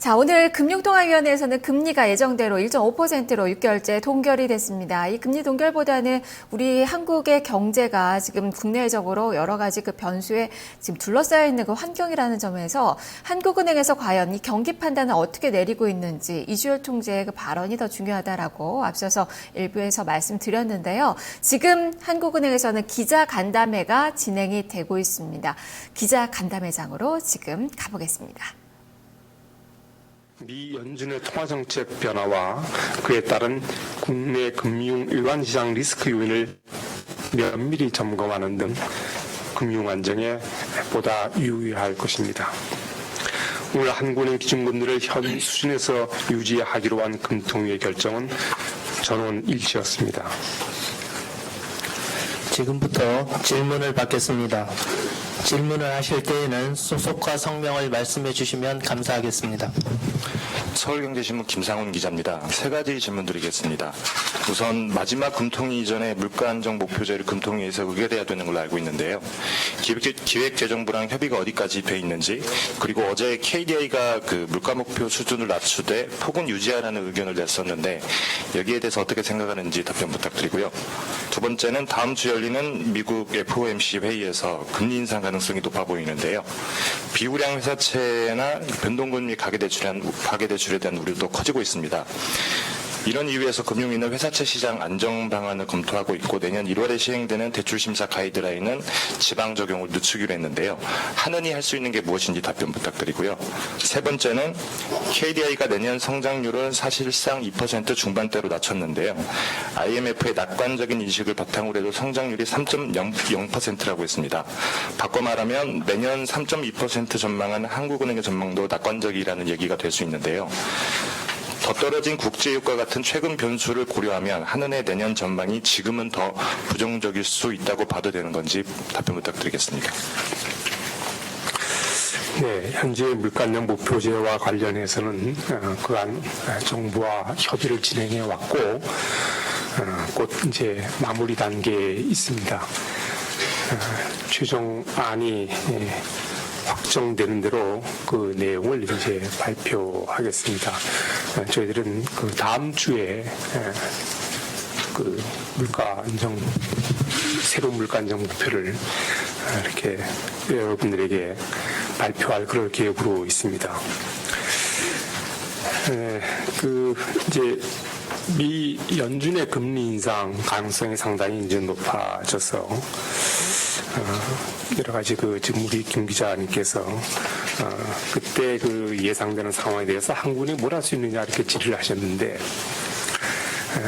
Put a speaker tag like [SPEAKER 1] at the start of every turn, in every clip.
[SPEAKER 1] 자, 오늘 금융통화위원회에서는 금리가 예정대로 1.5%로 6개월째 동결이 됐습니다. 이 금리 동결보다는 우리 한국의 경제가 지금 국내적으로 여러 가지 그 변수에 지금 둘러싸여 있는 그 환경이라는 점에서 한국은행에서 과연 이 경기 판단을 어떻게 내리고 있는지 이주열 총재의 그 발언이 더 중요하다라고 앞서서 일부에서 말씀드렸는데요. 지금 한국은행에서는 기자 간담회가 진행이 되고 있습니다. 기자 간담회장으로 지금 가보겠습니다.
[SPEAKER 2] 미 연준의 통화정책 변화와 그에 따른 국내 금융 일반시장 리스크 요인을 면밀히 점검하는 등 금융 안정에 보다 유의할 것입니다. 오늘 한국은행 기준금리를 현 수준에서 유지하기로 한 금통위의 결정은 전원 일치였습니다.
[SPEAKER 3] 지금부터 질문을 받겠습니다. 질문을 하실 때에는 소속과 성명을 말씀해 주시면 감사하겠습니다.
[SPEAKER 4] 서울경제신문 김상훈 기자입니다. 세 가지 질문 드리겠습니다. 우선 마지막 금통위 이전에 물가안정 목표제를 금통위에서 의결해야 되는 걸로 알고 있는데요. 기획재정부랑 협의가 어디까지 돼 있는지, 그리고 어제 KDI가 그 물가 목표 수준을 낮추되 폭은 유지하라는 의견을 냈었는데 여기에 대해서 어떻게 생각하는지 답변 부탁드리고요. 두 번째는 다음 주 열리는 미국 FOMC 회의에서 금리 인상 가능성이 높아 보이는데요. 비우량 회사채나 변동금리 가계대출에 대한 우려도 커지고 있습니다. 이런 이유에서 금융위는 회사채 시장 안정 방안을 검토하고 있고 내년 1월에 시행되는 대출심사 가이드라인은 지방 적용을 늦추기로 했는데요. 하느니 할 수 있는 게 무엇인지 답변 부탁드리고요. 세 번째는 KDI가 내년 성장률을 사실상 2% 중반대로 낮췄는데요. IMF의 낙관적인 인식을 바탕으로 해도 성장률이 3.0%라고 했습니다. 바꿔 말하면 내년 3.2% 전망한 한국은행의 전망도 낙관적이라는 얘기가 될 수 있는데요. 더 떨어진 국제유가 같은 최근 변수를 고려하면 한은의 내년 전망이 지금은 더 부정적일 수 있다고 봐도 되는 건지 답변 부탁드리겠습니다.
[SPEAKER 2] 네, 현재 물가안정 목표제와 관련해서는 그간 정부와 협의를 진행해 왔고 곧 이제 마무리 단계에 있습니다. 최종안이 확정되는 대로 그 내용을 이제 발표하겠습니다. 저희들은 그 다음 주에 그 새로운 물가 안정 목표를 이렇게 여러분들에게 발표할 그럴 계획으로 있습니다. 이제 미 연준의 금리 인상 가능성이 상당히 이제 높아져서 여러 가지 지금 우리 김 기자님께서 그때 그 예상되는 상황에 대해서 한국은행이 뭘 할 수 있느냐 이렇게 질의를 하셨는데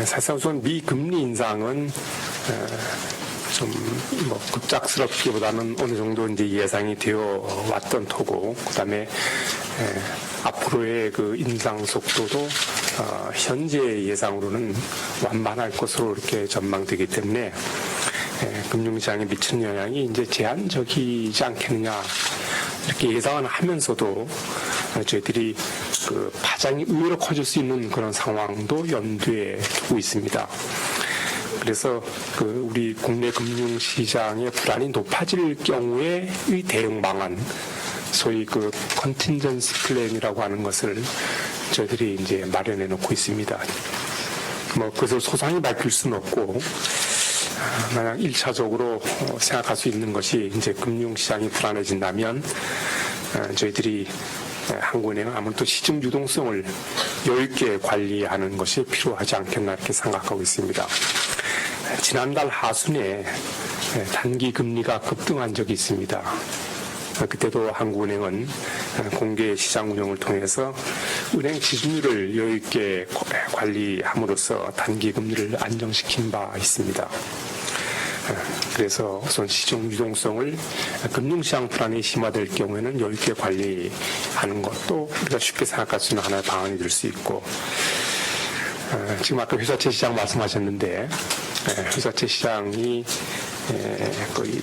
[SPEAKER 2] 사실상 우선 미 금리 인상은 좀 뭐 급작스럽기보다는 어느 정도 이제 예상이 되어 왔던 터고 그다음에 앞으로의 그 인상 속도도 현재 예상으로는 완만할 것으로 이렇게 전망되기 때문에 금융시장에 미치는 영향이 이제 제한적이지 않겠느냐 이렇게 예상을 하면서도 저희들이 그 파장이 의외로 커질 수 있는 그런 상황도 염두에 두고 있습니다. 그래서 우리 국내 금융시장의 불안이 높아질 경우에의 대응 방안, 소위 컨틴전시 플랜이라고 하는 것을 저희들이 이제 마련해 놓고 있습니다. 그것을 소상히 밝힐 수는 없고. 만약 1차적으로 생각할 수 있는 것이 이제 금융시장이 불안해진다면 저희들이 한국은행은 아무래도 시중 유동성을 여유있게 관리하는 것이 필요하지 않겠나 이렇게 생각하고 있습니다. 지난달 하순에 단기 금리가 급등한 적이 있습니다. 그때도 한국은행은 공개 시장 운영을 통해서 은행 지수율을 여유있게 관리함으로써 단기 금리를 안정시킨 바 있습니다. 그래서 우선 시중 유동성을 금융시장 불안이 심화될 경우에는 여유있게 관리하는 것도 우리가 쉽게 생각할 수 있는 하나의 방안이 될 수 있고 지금 아까 회사채 시장 말씀하셨는데 회사채 시장이 거의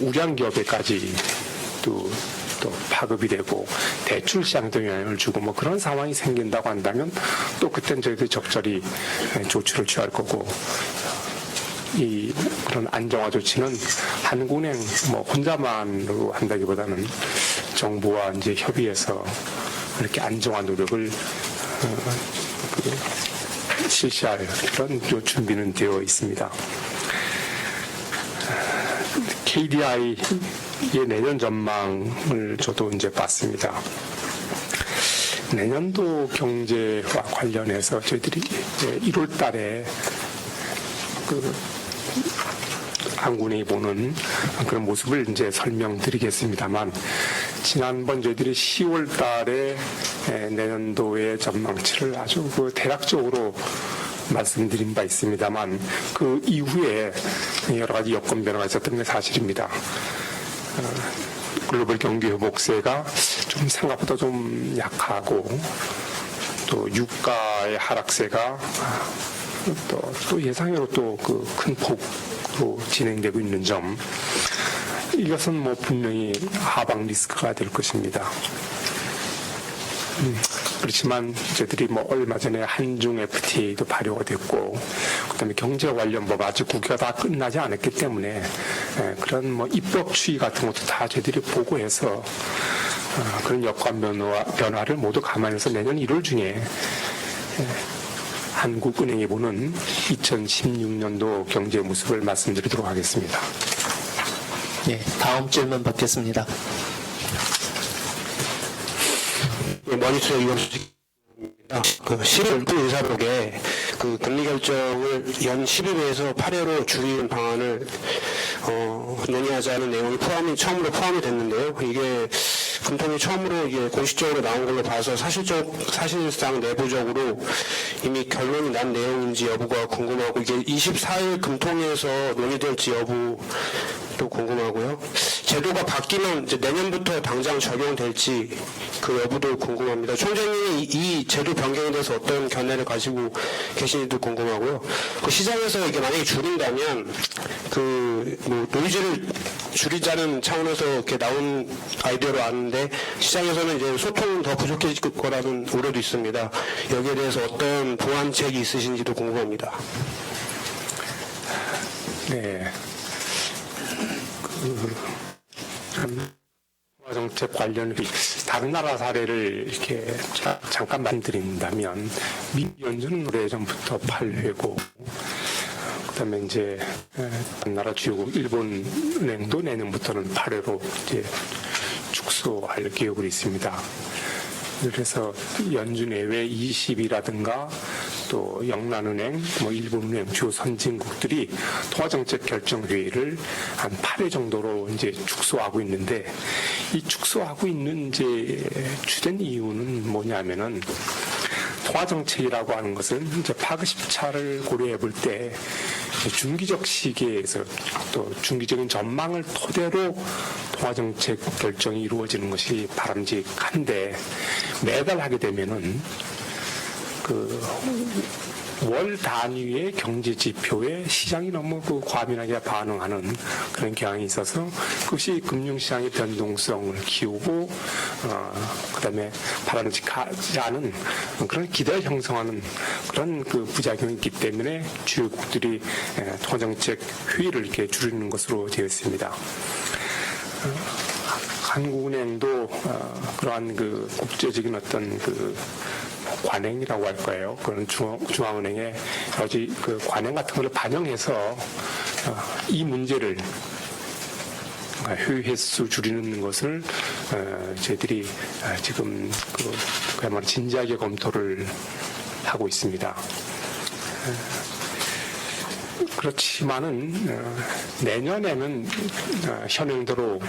[SPEAKER 2] 우량 기업에까지 또 파급이 되고 대출 시장도 영향을 주고 그런 상황이 생긴다고 한다면 또 그땐 저희들이 적절히 조치를 취할 거고 그런 안정화 조치는 한국은행 혼자만으로 한다기보다는 정부와 이제 협의해서 이렇게 안정화 노력을 실시할 그런 준비는 되어 있습니다. KDI의 내년 전망을 저도 이제 봤습니다. 내년도 경제와 관련해서 저희들이 1월 달에 한군이 보는 그런 모습을 이제 설명드리겠습니다만, 지난번 저희들이 10월 달에 내년도의 전망치를 아주 대략적으로 말씀드린 바 있습니다만, 그 이후에 여러 가지 여건 변화가 있었던 게 사실입니다. 글로벌 경기 회복세가 좀 생각보다 좀 약하고, 또 유가의 하락세가 또 예상외로 또 그 큰 폭으로 진행되고 있는 점, 이것은 뭐 분명히 하방 리스크가 될 것입니다. 그렇지만 저희들이 뭐 얼마 전에 한중 FTA도 발효가 됐고, 그다음에 경제 관련 법 아직 국회가 다 끝나지 않았기 때문에 그런 뭐 입법 추이 같은 것도 다 저희들이 보고해서 그런 여건 변화를 모두 감안해서 내년 1월 중에 한국은행이 보는 2016년도 경제 모습을 말씀드리도록 하겠습니다.
[SPEAKER 3] 예, 다음 질문 받겠습니다.
[SPEAKER 5] 머니터 위원입니다. 그 11월 의사록에 그 금리 결정을 연 11회에서 8회로 줄이는 방안을 논의하자는 내용이 처음으로 포함이 됐는데요. 이게 금통위 처음으로 이게 공식적으로 나온 걸로 봐서 사실상 내부적으로 이미 결론이 난 내용인지 여부가 궁금하고, 이게 24일 금통위에서 논의될지 여부도 궁금하고요. 제도가 바뀌면 이제 내년부터 당장 적용될지 그 여부도 궁금합니다. 총장님이 이 제도 변경에 대해서 어떤 견해를 가지고 계신지도 궁금하고요. 그 시장에서 이게 만약에 줄인다면 그 뭐 노이즈를 줄이자는 차원에서 이렇게 나온 아이디어로 아는데, 시장에서는 이제 소통은 더 부족해질 거라는 우려도 있습니다. 여기에 대해서 어떤 보완책이 있으신지도 궁금합니다.
[SPEAKER 2] 네. 정책 관련 다른 나라 사례를 이렇게 잠깐 말씀드린다면, 미 연준은 오래전부터 8회고, 그다음에 이제 다른 나라 주요국 일본은행도 내년부터는 8회로 이제 축소할 계획으로 있습니다. 그래서 연준 내외 20이라든가 또 영란은행, 뭐 일본은행 주요 선진국들이 통화정책 결정회의를 한 8회 정도로 이제 축소하고 있는데, 이 축소하고 있는 이제 주된 이유는 뭐냐면은, 통화정책이라고 하는 것은 이제 파급시차를 고려해 볼 때 중기적 시기에서 또 중기적인 전망을 토대로 통화정책 결정이 이루어지는 것이 바람직한데, 매달 하게 되면은 월 단위의 경제 지표에 시장이 너무 과민하게 반응하는 그런 경향이 있어서, 그것이 금융시장의 변동성을 키우고 그다음에 바람직하지 않은 그런 기대를 형성하는 그런 부작용이 있기 때문에 주요국들이 통화정책 회의를 이렇게 줄이는 것으로 되어 있습니다. 한국은행도 그러한 국제적인 어떤 관행이라고 할 거예요. 그런 중앙은행의 여러 관행 같은 걸 반영해서 이 문제를 회의 횟수 줄이는 것을 저희들이 지금 그야말로 진지하게 검토를 하고 있습니다. 그렇지만은 내년에는 현행대로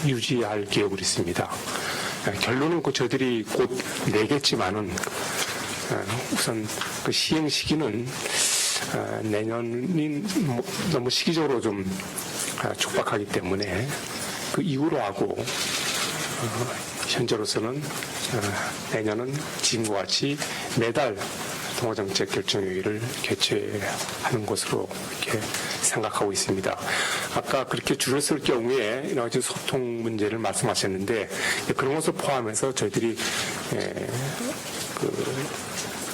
[SPEAKER 2] 유지할 계획으로 있습니다. 결론은 저희들이 곧 내겠지만은 우선 시행 시기는 내년이 너무 시기적으로 좀 촉박하기 때문에 그 이후로 하고, 현재로서는 내년은 지금과 같이 매달 통화정책 결정회의를 개최하는 것으로 이렇게 생각하고 있습니다. 아까 그렇게 줄였을 경우에 여러 가지 소통 문제를 말씀하셨는데, 그런 것을 포함해서 저희들이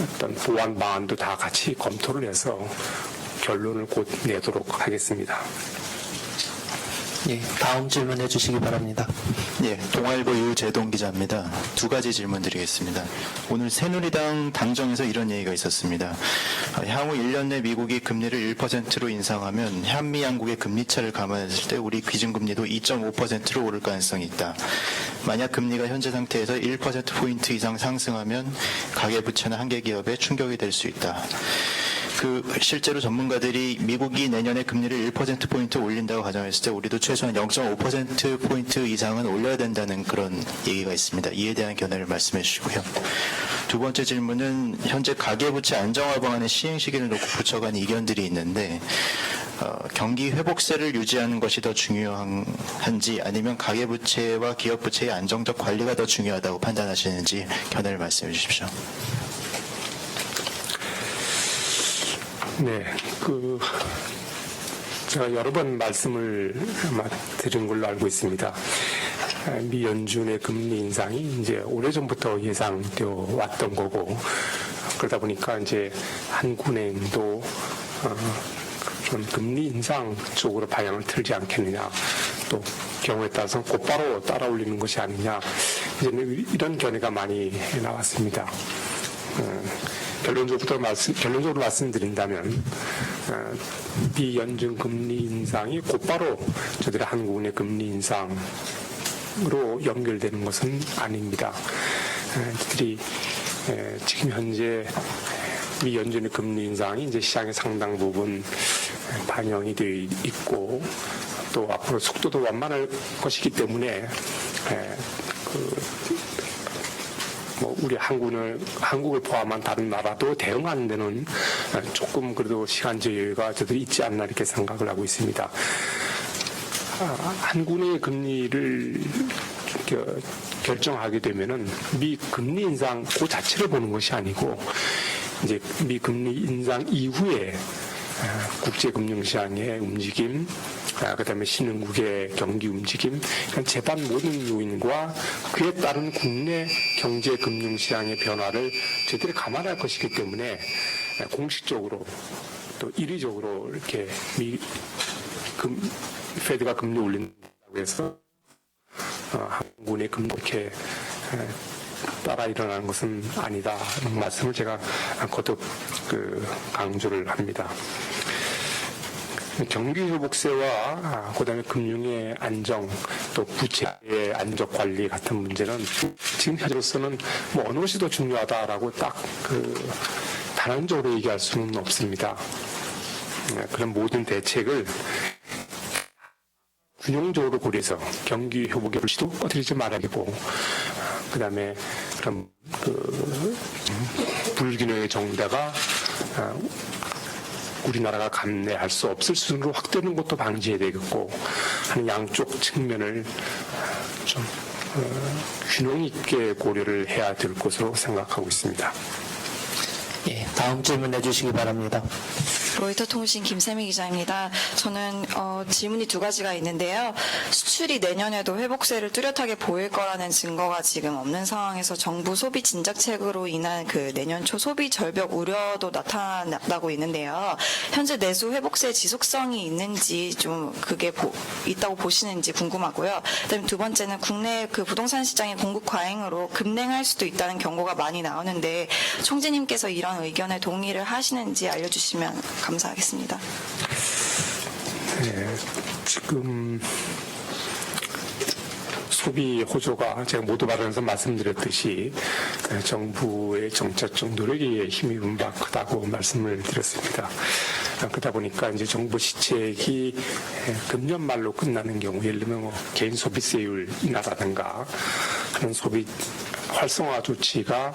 [SPEAKER 2] 어떤 보완 방안도 다 같이 검토를 해서 결론을 곧 내도록 하겠습니다.
[SPEAKER 3] 예, 다음 질문해 주시기 바랍니다.
[SPEAKER 6] 예, 동아일보 유재동 기자입니다. 두 가지 질문 드리겠습니다. 오늘 새누리당 당정에서 이런 얘기가 있었습니다. 향후 1년 내 미국이 금리를 1%로 인상하면 한미 양국의 금리 차를 감안했을 때 우리 기준금리도 2.5%로 오를 가능성이 있다. 만약 금리가 현재 상태에서 1%포인트 이상 상승하면 가계부채나 한계기업에 충격이 될 수 있다. 실제로 전문가들이 미국이 내년에 금리를 1%포인트 올린다고 가정했을 때 우리도 최소한 0.5%포인트 이상은 올려야 된다는 그런 얘기가 있습니다. 이에 대한 견해를 말씀해 주시고요. 두 번째 질문은 현재 가계부채 안정화 방안의 시행 시기를 놓고 부처 간 이견들이 있는데 경기 회복세를 유지하는 것이 더 중요한지 아니면 가계부채와 기업부채의 안정적 관리가 더 중요하다고 판단하시는지 견해를 말씀해 주십시오.
[SPEAKER 2] 네, 제가 여러 번 말씀을 드린 걸로 알고 있습니다. 미 연준의 금리 인상이 이제 오래전부터 예상되어 왔던 거고, 그러다 보니까 이제 한국은행도 그런 금리 인상 쪽으로 방향을 틀지 않겠느냐, 또 경우에 따라서 곧바로 따라 올리는 것이 아니냐, 이제는 이런 견해가 많이 나왔습니다. 결론적으로 말씀드린다면 미 연준 금리 인상이 곧바로 저들의 한국은행 금리 인상으로 연결되는 것은 아닙니다. 저들이 지금 현재 미 연준의 금리 인상이 이제 시장의 상당 부분 반영이 되어 있고 또 앞으로 속도도 완만할 것이기 때문에 우리 한국을 포함한 다른 나라도 대응하는 데는 조금 그래도 시간적 여유가 저들이 있지 않나 이렇게 생각을 하고 있습니다. 한국의 금리를 결정하게 되면은 미 금리 인상 그 자체를 보는 것이 아니고 이제 미 금리 인상 이후에 국제금융시장의 움직임, 그다음에 신흥국의 경기 움직임, 재반 모든 요인과 그에 따른 국내 경제 금융시장의 변화를 저희들이 감안할 것이기 때문에 공식적으로 또 일의적으로 이렇게 페드가 금리 올린다고 해서 한국의 금리 이렇게 따라 일어나는 것은 아니다는 말씀을 제가 거듭 강조를 합니다. 경기 회복세와 그다음에 금융의 안정 또 부채의 안정 관리 같은 문제는 지금 현재로서는 어느 것이 더 중요하다라고 딱 단언적으로 얘기할 수는 없습니다. 그런 모든 대책을 균형적으로 고려해서 경기 회복의 불씨도 꺼뜨리지 말아야 되고 그다음에 그런 불균형의 정대가 우리나라가 감내할 수 없을 수준으로 확대하는 것도 방지해야 되겠고 하는 양쪽 측면을 좀 균형 있게 고려를 해야 될 것으로 생각하고 있습니다.
[SPEAKER 3] 예, 다음 질문해 주시기 바랍니다.
[SPEAKER 7] 로이터 통신 김세미 기자입니다. 저는 질문이 두 가지가 있는데요. 수출이 내년에도 회복세를 뚜렷하게 보일 거라는 증거가 지금 없는 상황에서 정부 소비 진작책으로 인한 내년 초 소비 절벽 우려도 나타나고 있는데요. 현재 내수 회복세 지속성이 있는지 좀 그게 있다고 보시는지 궁금하고요. 그다음에 두 번째는 국내 부동산 시장의 공급 과잉으로 급냉할 수도 있다는 경고가 많이 나오는데 총재님께서 이런 의견에 동의를 하시는지 알려주시면 감사하겠습니다.
[SPEAKER 2] 네, 지금 소비 호조가 제가 모두 발언에서 말씀드렸듯이 정부의 정책적 노력에 힘입은 바 크다고 말씀을 드렸습니다. 그러다 보니까 이제 정부 시책이 금년 말로 끝나는 경우 예를 들면 개인 소비세율 인하라든가 하는 소비 활성화 조치가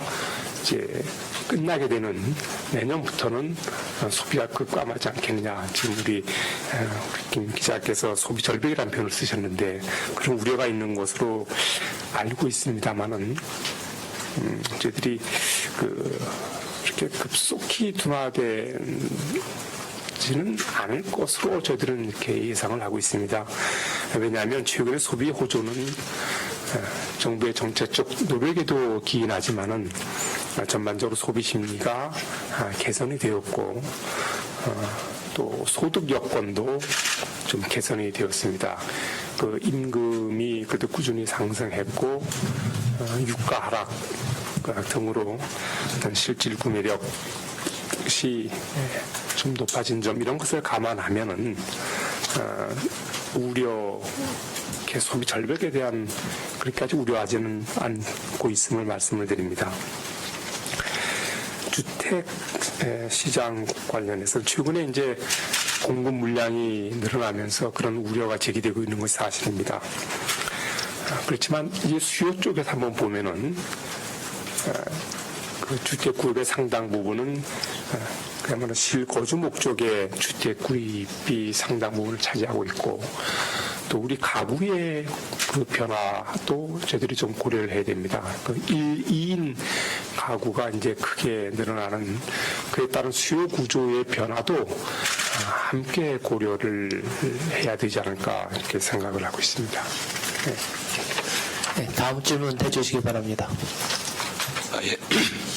[SPEAKER 2] 이제 끝나게 되는 내년부터는 소비가 급감하지 않겠느냐. 지금 우리 김 기자께서 소비 절벽이라는 표현을 쓰셨는데 그런 우려가 있는 것으로 알고 있습니다만은 저희들이 이렇게 급속히 둔화되지는 않을 것으로 저희들은 이렇게 예상을 하고 있습니다. 왜냐하면 최근의 소비 호조는 정부의 정책적 노력에도 기인하지만은 전반적으로 소비 심리가 개선이 되었고 또 소득 여건도 좀 개선이 되었습니다. 그 임금이 그래도 꾸준히 상승했고 유가 하락 등으로 어떤 실질 구매력이 좀 높아진 점 이런 것을 감안하면은 우려 소비 절벽에 대한 그렇게까지 우려하지는 않고 있음을 말씀을 드립니다. 주택 시장 관련해서 최근에 이제 공급 물량이 늘어나면서 그런 우려가 제기되고 있는 것이 사실입니다. 그렇지만 이제 수요 쪽에서 한번 보면은 그 주택 구입의 상당 부분은 그야말로 실거주 목적의 주택 구입이 상당 부분을 차지하고 있고 또 우리 가구의 그 변화도 저희들이 좀 고려를 해야 됩니다. 그 2인 가구가 이제 크게 늘어나는 그에 따른 수요 구조의 변화도 함께 고려를 해야 되지 않을까 이렇게 생각을 하고 있습니다. 네.
[SPEAKER 3] 네, 다음 질문 해주시기 바랍니다.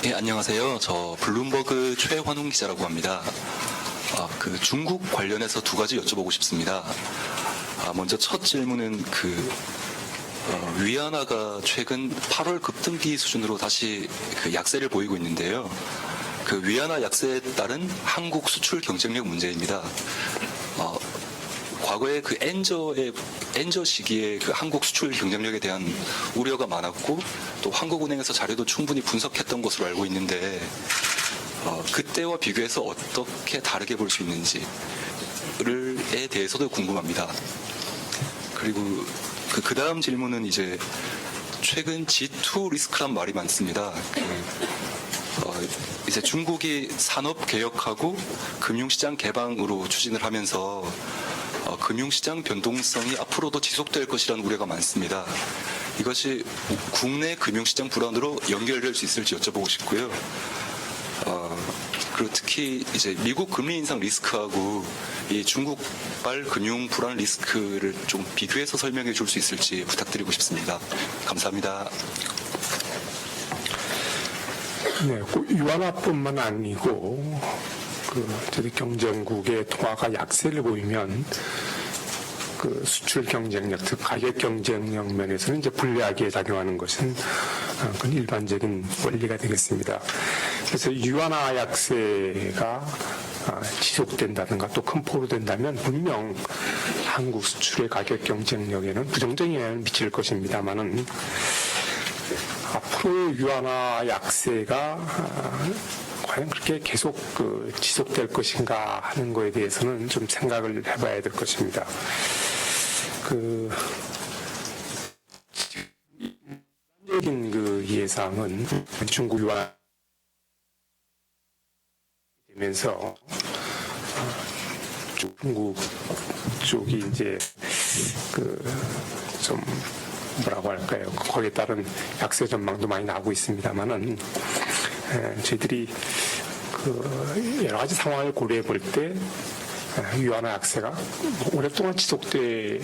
[SPEAKER 8] 예, 안녕하세요. 저 블룸버그 최환웅 기자라고 합니다. 그 중국 관련해서 두 가지 여쭤보고 싶습니다. 먼저 첫 질문은 위안화가 최근 8월 급등기 수준으로 다시 그 약세를 보이고 있는데요. 그 위안화 약세에 따른 한국 수출 경쟁력 문제입니다. 과거에 그 엔저 시기에 그 한국 수출 경쟁력에 대한 우려가 많았고 또 한국은행에서 자료도 충분히 분석했던 것으로 알고 있는데 그때와 비교해서 어떻게 다르게 볼 수 있는지에 대해서도 궁금합니다. 그리고 그 다음 질문은 이제 최근 G2 리스크란 말이 많습니다. 이제 중국이 산업 개혁하고 금융시장 개방으로 추진을 하면서 금융시장 변동성이 앞으로도 지속될 것이라는 우려가 많습니다. 이것이 국내 금융시장 불안으로 연결될 수 있을지 여쭤보고 싶고요. 그리고 특히 이제 미국 금리 인상 리스크하고 이 중국발 금융 불안 리스크를 좀 비교해서 설명해 줄 수 있을지 부탁드리고 싶습니다. 감사합니다.
[SPEAKER 2] 네, 유한화뿐만 아니고 저희 경쟁국의 통화가 약세를 보이면 그 수출 경쟁력, 즉 가격 경쟁력 면에서는 이제 불리하게 작용하는 것은 그건 일반적인 원리가 되겠습니다. 그래서 유한화 약세가 지속된다든가 또 큰 폭으로 된다면 분명 한국 수출의 가격 경쟁력에는 부정적인 영향을 미칠 것입니다만은 앞으로 유한화 약세가 과연 그렇게 계속 지속될 것인가 하는 거에 대해서는 좀 생각을 해봐야 될 것입니다. 일반적인 예상은 중국 유한화 되면서 중국 쪽이 이제 좀 뭐라고 할까요? 거기에 따른 약세 전망도 많이 나오고 있습니다만은 저희들이 여러 가지 상황을 고려해 볼 때 유한화 약세가 오랫동안 지속될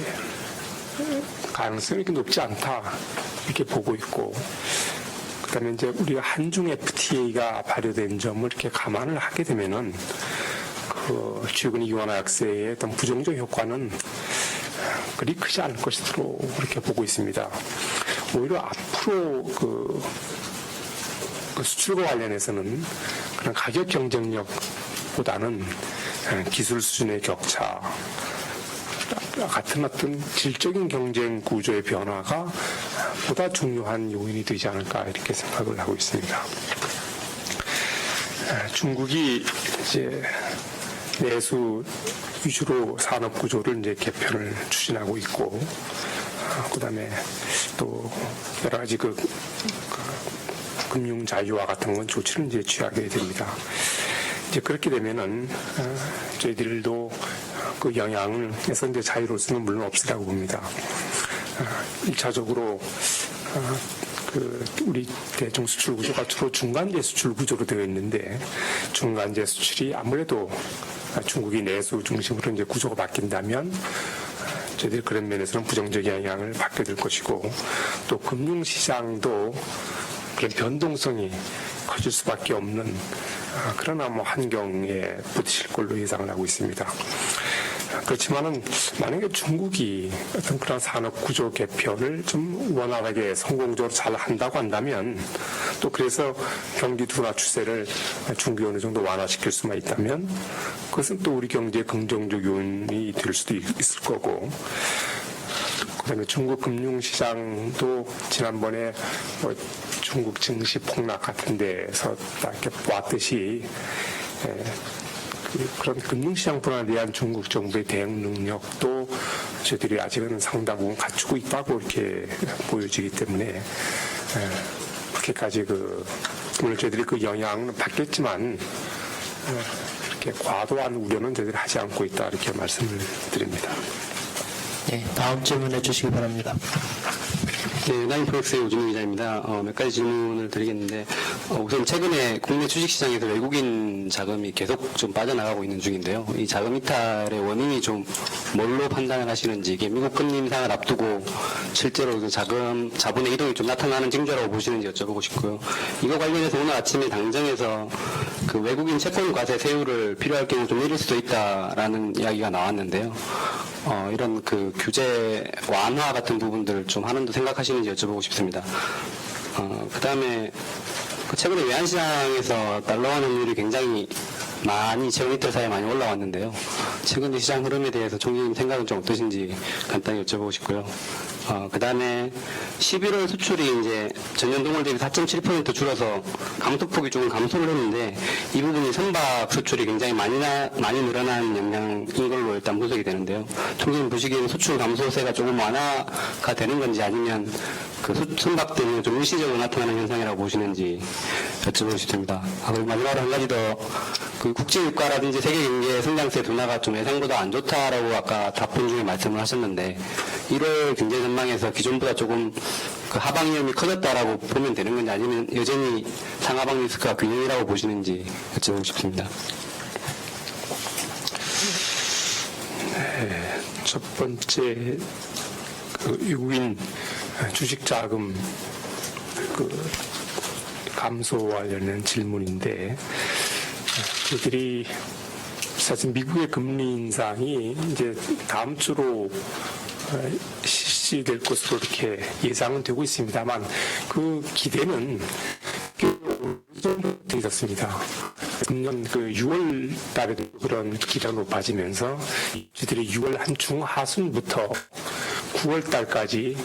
[SPEAKER 2] 가능성이 이렇게 높지 않다 이렇게 보고 있고 그다음에 이제 우리가 한중 FTA가 발효된 점을 이렇게 감안을 하게 되면은 최근 유한화 약세의 어떤 부정적 효과는 그리 크지 않을 것으로 그렇게 보고 있습니다. 오히려 앞으로 수출과 관련해서는 그런 가격 경쟁력보다는 기술 수준의 격차 같은 어떤 질적인 경쟁 구조의 변화가 보다 중요한 요인이 되지 않을까 이렇게 생각을 하고 있습니다. 중국이 이제 내수 위주로 산업 구조를 이제 개편을 추진하고 있고, 그다음에 또 여러 가지 금융 자유화 같은 건 조치를 이제 취하게 됩니다. 이제 그렇게 되면은 저희들도 그 영향에서 이제 자유로울 수는 물론 없으라고 봅니다. 1차적으로 우리 대중 수출 구조가 주로 중간재 수출 구조로 되어 있는데 중간재 수출이 아무래도 중국이 내수 중심으로 이제 구조가 바뀐다면 저희들이 그런 면에서는 부정적 영향을 받게 될 것이고 또 금융시장도 그런 변동성이 커질 수밖에 없는 그러나 환경에 부딪힐 걸로 예상을 하고 있습니다. 그렇지만은 만약에 중국이 어떤 그런 산업 구조 개편을 좀 원활하게 성공적으로 잘 한다고 한다면 또 그래서 경기 둔화 추세를 중국이 어느 정도 완화시킬 수만 있다면 그것은 또 우리 경제의 긍정적 요인이 될 수도 있을 거고 그다음에 중국 금융시장도 지난번에 뭐 중국 증시 폭락 같은 데서 딱 이렇게 보았듯이 그런 금융시장 불안에 대한 중국 정부의 대응 능력도 저희들이 아직은 상당 부분 갖추고 있다고 이렇게 보여지기 때문에 그렇게까지 물론 저희들이 그 영향은 받겠지만 그렇게 과도한 우려는 저희들이 하지 않고 있다 이렇게 말씀을 드립니다.
[SPEAKER 3] 네, 다음 질문해 주시기 바랍니다.
[SPEAKER 9] 네, 나인프로엑스의 오준호 기자입니다. 몇 가지 질문을 드리겠는데 우선 최근에 국내 주식시장에서 외국인 자금이 계속 좀 빠져나가고 있는 중인데요. 이 자금 이탈의 원인이 좀 뭘로 판단을 하시는지 이게 미국 금리 인상을 앞두고 실제로 그 자본의 이동이 좀 나타나는 징조라고 보시는지 여쭤보고 싶고요. 이거 관련해서 오늘 아침에 당정에서 그 외국인 채권 과세 세율을 필요할 경우 좀 내릴 수도 있다라는 이야기가 나왔는데요. 이런 그 규제 완화 같은 부분들 좀 하는도 생각하시는지 여쭤보고 싶습니다. 그 다음에 최근에 외환시장에서 달러원 환율이 굉장히 많이 최근 이틀 사이에 많이 올라왔는데요. 최근의 시장 흐름에 대해서 총리님 생각은 좀 어떠신지 간단히 여쭤보고 싶고요. 그 다음에 11월 수출이 이제 전년 동월 대비 4.7% 줄어서 감소폭이 조금 감소를 했는데 이 부분이 선박 수출이 굉장히 많이 늘어난 영향인 걸로 일단 분석이 되는데요. 총리님 보시기에는 수출 감소세가 조금 완화가 되는 건지 아니면 그 선박 때문에 좀 일시적으로 나타나는 현상이라고 보시는지 여쭤보고 싶습니다. 그리고 마지막으로 한 가지 더 그 국제유가라든지 세계 경제 성장세 둔화가 좀 예상보다 안 좋다라고 아까 답변 중에 말씀을 하셨는데 1월 경제 전망에서 기존보다 조금 그 하방 위험이 커졌다라고 보면 되는 건지 아니면 여전히 상하방 리스크가 균형이라고 보시는지 여쭤보고 싶습니다.
[SPEAKER 2] 네, 첫 번째 그 외국인 주식 자금 그 감소와 관련된 질문인데 저희들이 사실 미국의 금리 인상이 이제 다음 주로 실시될 것으로 이렇게 예상은 되고 있습니다만 그 기대는 좀 있었습니다. 금년 그 6월 달에도 그런 기대가 높아지면서 저희들이 6월 한 중하순부터 9월 달까지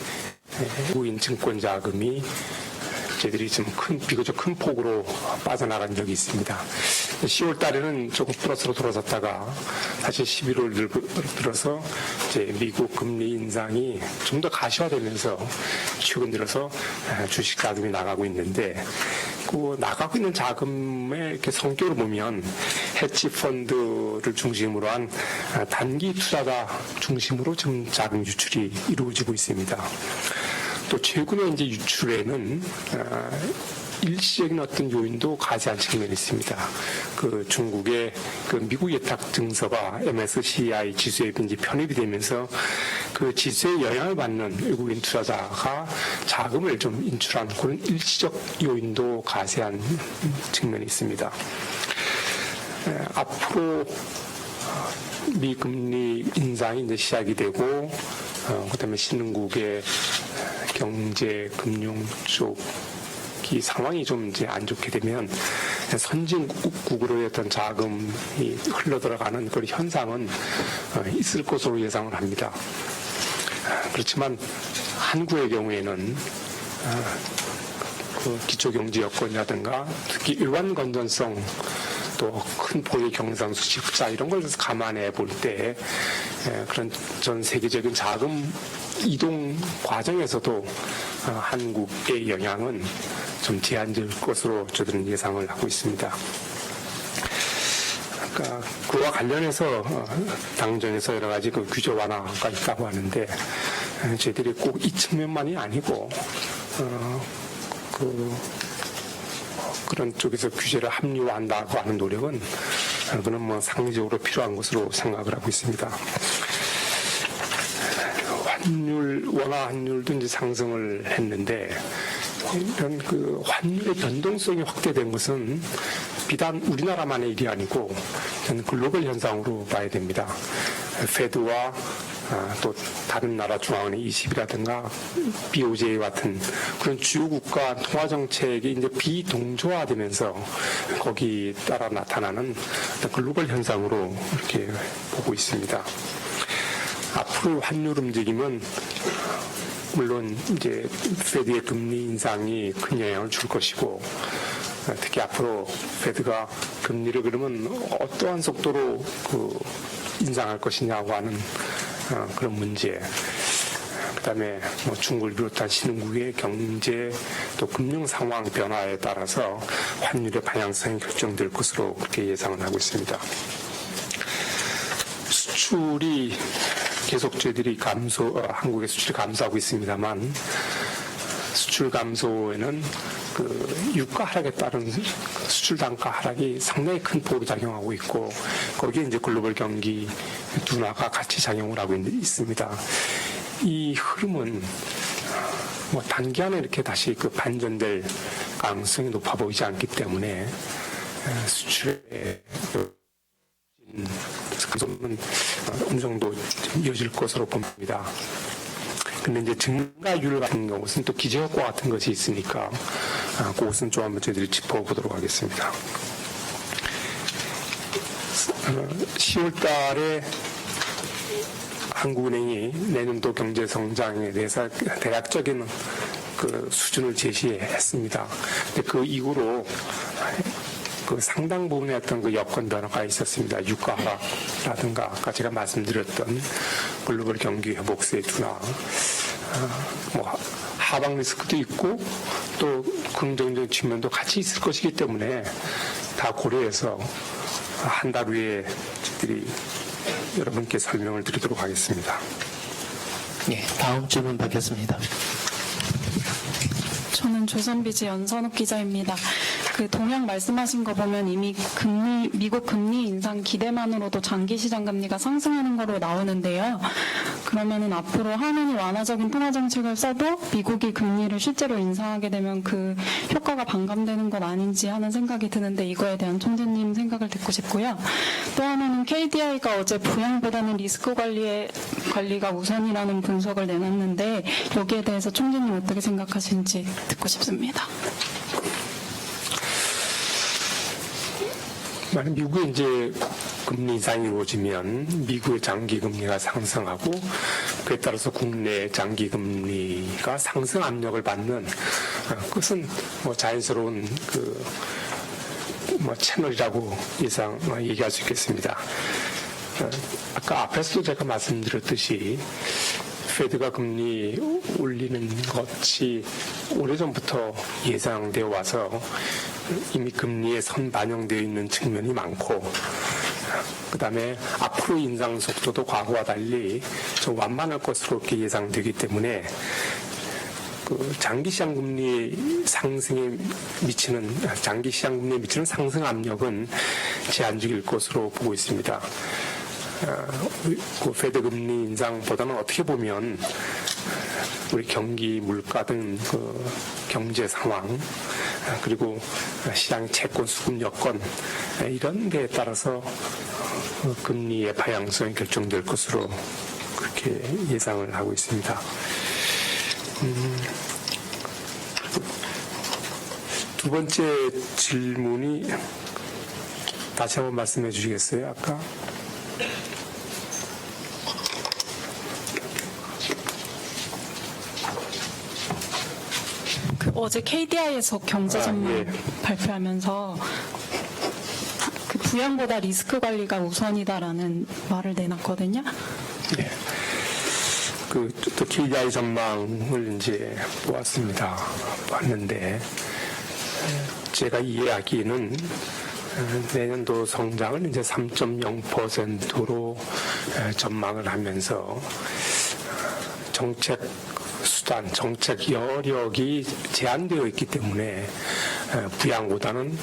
[SPEAKER 2] 외국인 증권 자금이 저희들이 좀 비교적 큰 폭으로 빠져나간 적이 있습니다. 10월 달에는 조금 플러스로 돌아섰다가 사실 11월 들어서 이제 미국 금리 인상이 좀 더 가시화되면서 최근 들어서 주식 자금이 나가고 있는데 그 나가고 있는 자금의 이렇게 성격을 보면 해치 펀드를 중심으로 한 단기 투자자 중심으로 지금 자금 유출이 이루어지고 있습니다. 또 최근에 이제 유출에는 일시적인 어떤 요인도 가세한 측면이 있습니다. 그 중국의 그 미국 예탁 증서가 MSCI 지수에 이제 편입이 되면서 그 지수에 영향을 받는 외국인 투자자가 자금을 좀 인출한 그런 일시적 요인도 가세한 측면이 있습니다. 앞으로 미금리 인상이 이제 시작이 되고 그다음에 신흥국의 경제 금융 쪽이 상황이 좀 이제 안 좋게 되면 선진국으로의 어떤 자금이 흘러 들어가는 그런 현상은 있을 것으로 예상을 합니다. 그렇지만 한국의 경우에는 그 기초경제 여건이라든가 특히 일반 건전성 또 큰 폭의 경상수지 흑자 이런 걸 감안해 볼 때 그런 전 세계적인 자금 이동 과정에서도 한국의 영향은 좀 제한될 것으로 저들은 예상을 하고 있습니다. 아까 그와 관련해서 당정에서 여러 가지 그 규제 완화가 있다고 하는데 저희들이 꼭 이 측면만이 아니고 그런 쪽에서 규제를 합리화한다고 하는 노력은 그는 뭐 상대적으로 필요한 것으로 생각을 하고 있습니다. 원화 환율도 이제 상승을 했는데 이런 그 환율의 변동성이 확대된 것은 비단 우리나라만의 일이 아니고 저는 글로벌 현상으로 봐야 됩니다. 페드와 또 다른 나라 중앙은행 20이라든가 BOJ 같은 그런 주요 국가 통화 정책이 이제 비동조화되면서 거기 따라 나타나는 어떤 글로벌 현상으로 이렇게 보고 있습니다. 앞으로 환율 움직임은 물론 이제 페드의 금리 인상이 큰 영향을 줄 것이고 특히 앞으로 페드가 금리를 그러면 어떠한 속도로 그 인상할 것이냐고 하는 그런 문제, 그다음에 뭐 중국을 비롯한 신흥국의 경제 또 금융 상황 변화에 따라서 환율의 방향성이 결정될 것으로 그렇게 예상을 하고 있습니다. 수출이 계속 저희들이 한국의 수출이 감소하고 있습니다만 수출 감소에는 그 유가 하락에 따른 수출 단가 하락이 상당히 큰 폭으로 작용하고 있고 거기에 이제 글로벌 경기 둔화가 같이 작용을 하고 있습니다. 이 흐름은 뭐 단기간에 이렇게 다시 그 반전될 가능성이 높아 보이지 않기 때문에 수출의 감소는 어느 정도 이어질 것으로 봅니다. 근데 이제 증가율 같은 것은 또 기저효과 같은 것이 있으니까 그것은 좀 한번 저희들이 짚어보도록 하겠습니다. 10월 달에 한국은행이 내년도 경제 성장에 대해서 대략적인 그 수준을 제시했습니다. 근데 그 이후로 그 상당 부분의 어떤 그 여건 변화가 있었습니다. 유가 하락라든가 아까 제가 말씀드렸던 글로벌 경기 회복세의 둔화, 뭐 하방 리스크도 있고 또 긍정적인 측면도 같이 있을 것이기 때문에 다 고려해서 한 달 후에 저희들이 여러분께 설명을 드리도록 하겠습니다.
[SPEAKER 3] 예, 다음 질문 받겠습니다.
[SPEAKER 10] 저는 조선비즈 연선욱 기자입니다. 그 동향 말씀하신 거 보면 이미 미국 금리 인상 기대만으로도 장기 시장 금리가 상승하는 거로 나오는데요. 그러면은 앞으로 한은이 완화적인 통화 정책을 써도 미국이 금리를 실제로 인상하게 되면 그 효과가 반감되는 건 아닌지 하는 생각이 드는데 이거에 대한 총재님 생각을 듣고 싶고요. 또 하나는 KDI가 어제 부양보다는 리스크 관리가 우선이라는 분석을 내놨는데 여기에 대해서 총재님 어떻게 생각하시는지 듣고 싶습니다.
[SPEAKER 2] 만약 미국의 이제 금리 인상이 이루어지면 미국의 장기 금리가 상승하고 그에 따라서 국내 장기 금리가 상승 압력을 받는 그것은 뭐 자연스러운 그 뭐 채널이라고 얘기할 수 있겠습니다. 아까 앞에서도 제가 말씀드렸듯이 페드가 금리 올리는 것이 오래전부터 예상되어 와서 이미 금리에 선반영되어 있는 측면이 많고 그다음에 앞으로 인상 속도도 과거와 달리 좀 완만할 것으로 이렇게 예상되기 때문에 그 장기 시장 금리 상승에 미치는 상승 압력은 제한적일 것으로 보고 있습니다. 그 페드 금리 인상보다는 어떻게 보면 우리 경기, 물가 등 그 경제 상황 그리고 시장의 채권 수급 여건 이런 데에 따라서 금리의 방향성이 결정될 것으로 그렇게 예상을 하고 있습니다. 두 번째 질문이 다시 한번 말씀해 주시겠어요? 아까
[SPEAKER 10] 어제 KDI에서 경제 전망 발표하면서 그 부양보다 리스크 관리가 우선이다라는 말을 내놨거든요.
[SPEAKER 2] 네. 또 KDI 전망을 이제 봤는데 제가 이해하기에는 내년도 성장을 이제 3.0%로 전망을 하면서 정책 수단, 정책 여력이 제한되어 있기 때문에 부양보다는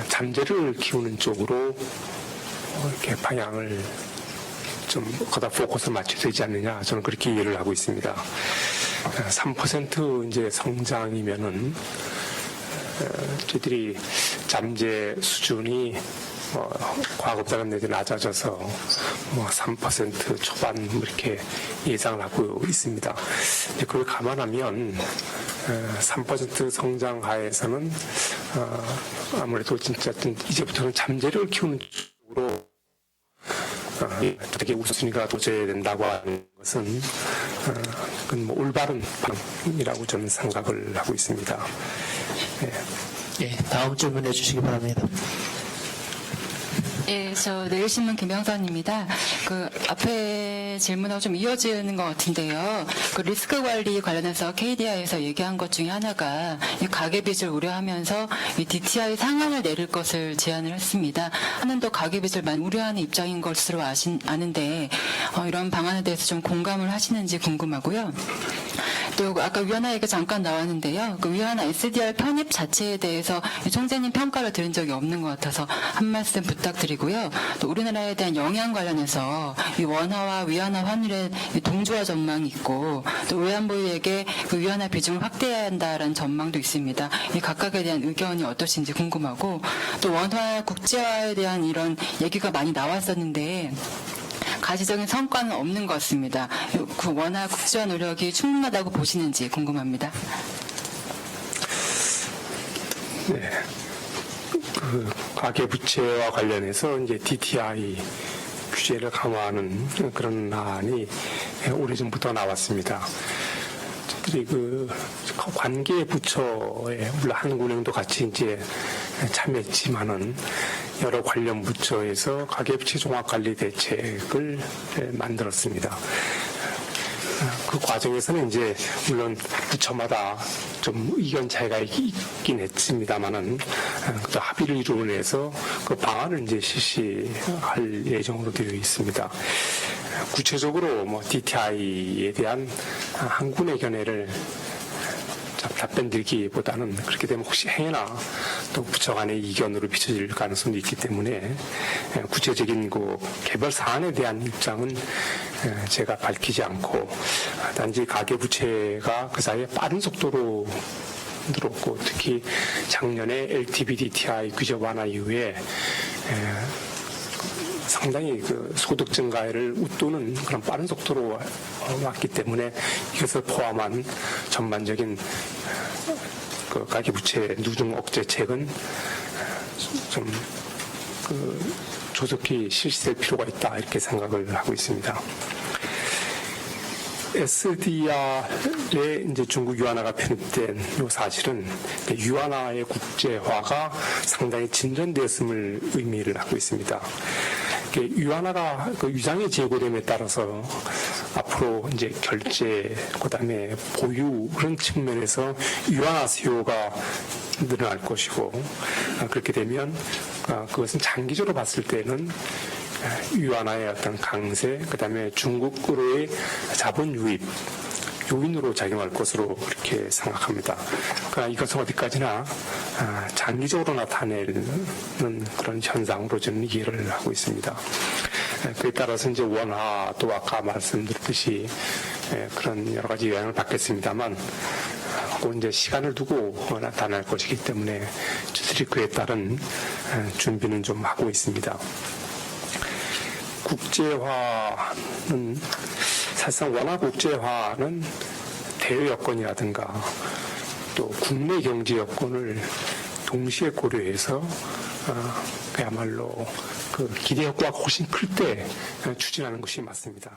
[SPEAKER 2] 잠재를 키우는 쪽으로 이렇게 방향을 좀 거다 포커스를 맞춰야 되지 않느냐 저는 그렇게 이해를 하고 있습니다. 3% 이제 성장이면은 저희들이 잠재 수준이 과거보다는 내지 낮아져서 3% 초반 이렇게 예상을 하고 있습니다. 그걸 감안하면 3% 성장 하에서는 아무래도 진짜 이제부터는 잠재력을 키우는 쪽으로 되게 우선순위가 둬져야 된다고 하는 것은 그건 뭐 올바른 방향이라고 저는 생각을 하고 있습니다.
[SPEAKER 3] 예, 다음 질문해 주시기 바랍니다.
[SPEAKER 11] 예, 저 내일신문 김영선입니다. 그 앞에 질문하고 좀 이어지는 것 같은데요. 그 리스크 관리 관련해서 KDI에서 얘기한 것 중에 하나가 이 가계빚을 우려하면서 이 DTI 상한을 내릴 것을 제안을 했습니다. 한은도 가계빚을 많이 우려하는 입장인 것으로 아는데 이런 방안에 대해서 좀 공감을 하시는지 궁금하고요. 또 아까 위안화 얘기 잠깐 나왔는데요. 그 위안화 SDR 편입 자체에 대해서 총재님 평가를 들은 적이 없는 것 같아서 한 말씀 부탁드리고요. 또 우리나라에 대한 영향 관련해서 이 원화와 위안화 환율의 동조화 전망이 있고 또 외환보유액의 그 위안화 비중을 확대해야 한다라는 전망도 있습니다. 이 각각에 대한 의견이 어떠신지 궁금하고 또 원화 국제화에 대한 이런 얘기가 많이 나왔었는데 가시적인 성과는 없는 것 같습니다. 그 원화 국제화 노력이 충분하다고 보시는지 궁금합니다.
[SPEAKER 2] 네. 그 가계부채와 관련해서 이제 DTI 규제를 강화하는 그런 안이 오래전부터 나왔습니다. 저희들이 그 관계 부처에 물론 한국은행도 같이 이제 참여했지만은 여러 관련 부처에서 가계부채 종합관리 대책을 만들었습니다. 그 과정에서는 이제 물론 부처마다 좀 의견 차이가 있긴 했습니다만은 그 합의를 이루어내서 그 방안을 이제 실시할 예정으로 되어 있습니다. 구체적으로 뭐 DTI에 대한 한군의 견해를 답변 드리기보다는 그렇게 되면 혹시 행여나 또 부처 간의 이견으로 비춰질 가능성도 있기 때문에 구체적인 그 개별 사안에 대한 입장은 제가 밝히지 않고 단지 가계부채가 그 사이에 빠른 속도로 늘었고 특히 작년에 LTV DTI 규제 완화 이후에 상당히 그 소득 증가를 웃도는 그런 빠른 속도로 왔기 때문에 이것을 포함한 전반적인 그 가계부채 누중 억제책은 좀 그 조속히 실시될 필요가 있다 이렇게 생각을 하고 있습니다. SDR에 이제 중국 유안화가 편입된 이 사실은 유안화의 국제화가 상당히 진전되었음을 의미를 하고 있습니다. 유안화가 그 위장의 제고됨에 따라서 앞으로 이제 결제, 그다음에 보유 그런 측면에서 유안화 수요가 늘어날 것이고 그렇게 되면 그것은 장기적으로 봤을 때는 유안화의 어떤 강세, 그다음에 중국으로의 자본 유입 요인으로 작용할 것으로 그렇게 생각합니다. 그러나 이것은 어디까지나 장기적으로 나타내는 그런 현상으로 저는 이해를 하고 있습니다. 그에 따라서 이제 원화도 아까 말씀드렸듯이 그런 여러 가지 영향을 받겠습니다만 꼭 이제 시간을 두고 나타날 것이기 때문에 저희들이 그에 따른 준비는 좀 하고 있습니다. 국제화는 사실상 원화 국제화는 대외 여건이라든가 또 국내 경제 여건을 동시에 고려해서 그야말로 그 기대 효과가 훨씬 클 때 추진하는 것이 맞습니다.